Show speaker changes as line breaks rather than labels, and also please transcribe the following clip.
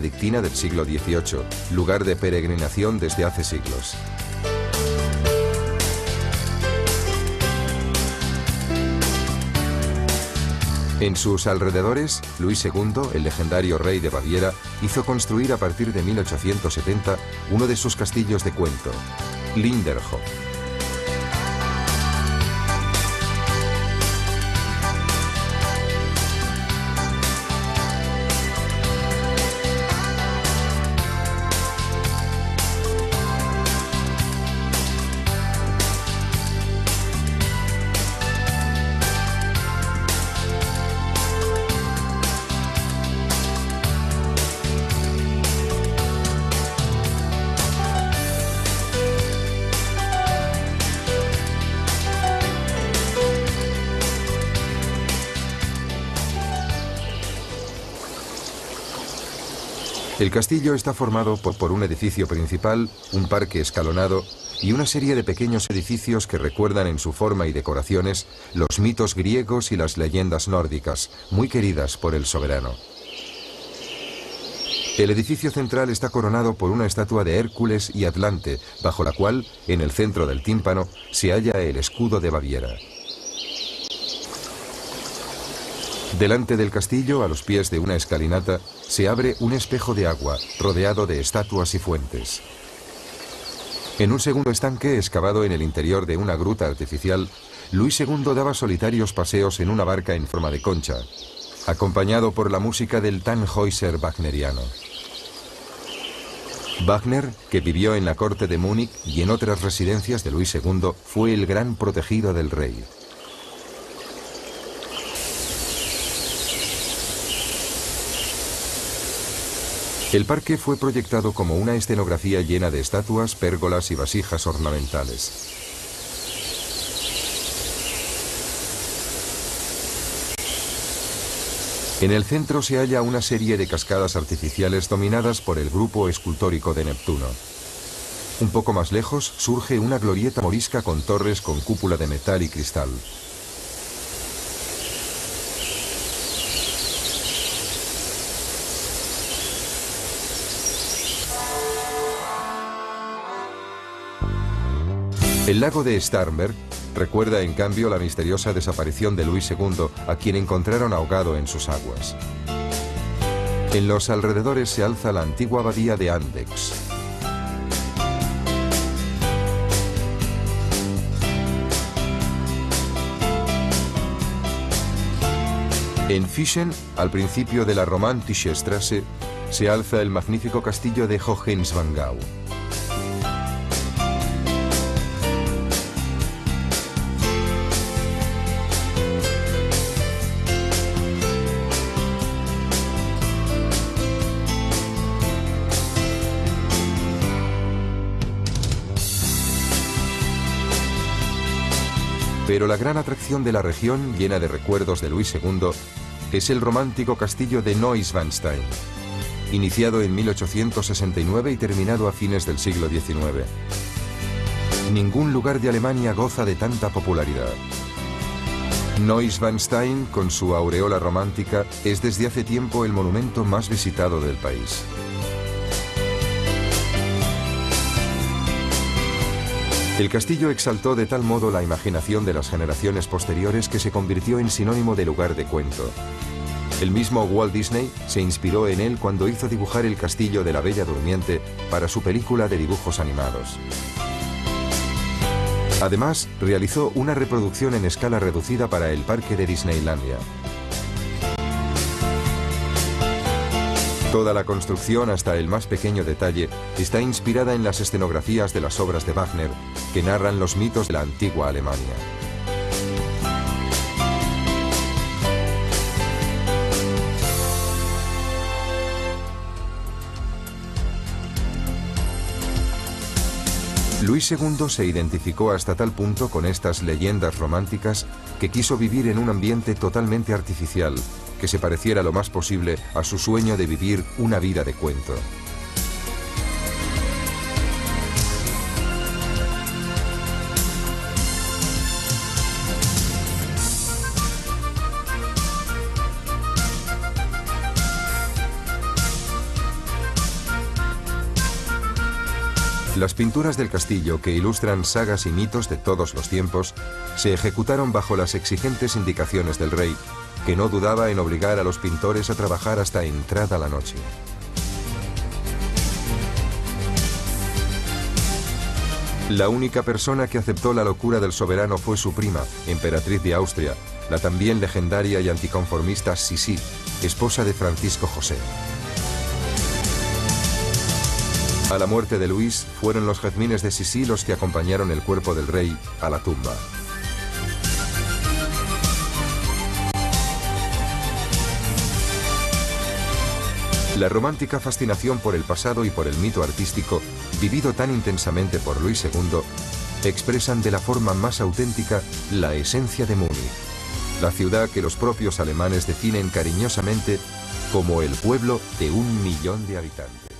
benedictina del siglo XVIII, lugar de peregrinación desde hace siglos. En sus alrededores, Luis II, el legendario rey de Baviera, hizo construir a partir de 1870 uno de sus castillos de cuento, Linderhof. El castillo está formado por un edificio principal, un parque escalonado y una serie de pequeños edificios que recuerdan en su forma y decoraciones los mitos griegos y las leyendas nórdicas, muy queridas por el soberano. El edificio central está coronado por una estatua de Hércules y Atlante, bajo la cual, en el centro del tímpano, se halla el escudo de Baviera. Delante del castillo, a los pies de una escalinata, se abre un espejo de agua, rodeado de estatuas y fuentes. En un segundo estanque, excavado en el interior de una gruta artificial, Luis II daba solitarios paseos en una barca en forma de concha, acompañado por la música del Tannhäuser wagneriano. Wagner, que vivió en la corte de Múnich y en otras residencias de Luis II, fue el gran protegido del rey. El parque fue proyectado como una escenografía llena de estatuas, pérgolas y vasijas ornamentales. En el centro se halla una serie de cascadas artificiales dominadas por el grupo escultórico de Neptuno. Un poco más lejos surge una glorieta morisca con torres con cúpula de metal y cristal. El lago de Starnberg recuerda en cambio la misteriosa desaparición de Luis II, a quien encontraron ahogado en sus aguas. En los alrededores se alza la antigua abadía de Andechs. En Füssen, al principio de la Romantische Straße, se alza el magnífico castillo de Hohenschwangau. Pero la gran atracción de la región, llena de recuerdos de Luis II, es el romántico castillo de Neuschwanstein, iniciado en 1869 y terminado a fines del siglo XIX. Ningún lugar de Alemania goza de tanta popularidad. Neuschwanstein, con su aureola romántica, es desde hace tiempo el monumento más visitado del país. El castillo exaltó de tal modo la imaginación de las generaciones posteriores que se convirtió en sinónimo de lugar de cuento. El mismo Walt Disney se inspiró en él cuando hizo dibujar el castillo de la Bella Durmiente para su película de dibujos animados. Además, realizó una reproducción en escala reducida para el parque de Disneylandia. Toda la construcción, hasta el más pequeño detalle, está inspirada en las escenografías de las obras de Wagner, que narran los mitos de la antigua Alemania. Luis II se identificó hasta tal punto con estas leyendas románticas que quiso vivir en un ambiente totalmente artificial, que se pareciera lo más posible a su sueño de vivir una vida de cuento. Las pinturas del castillo, que ilustran sagas y mitos de todos los tiempos, se ejecutaron bajo las exigentes indicaciones del rey, que no dudaba en obligar a los pintores a trabajar hasta entrada la noche. La única persona que aceptó la locura del soberano fue su prima, emperatriz de Austria, la también legendaria y anticonformista Sisi, esposa de Francisco José. A la muerte de Luis, fueron los jazmines de Sisi los que acompañaron el cuerpo del rey a la tumba. La romántica fascinación por el pasado y por el mito artístico, vivido tan intensamente por Luis II, expresan de la forma más auténtica la esencia de Múnich, la ciudad que los propios alemanes definen cariñosamente como el pueblo de 1 millón de habitantes.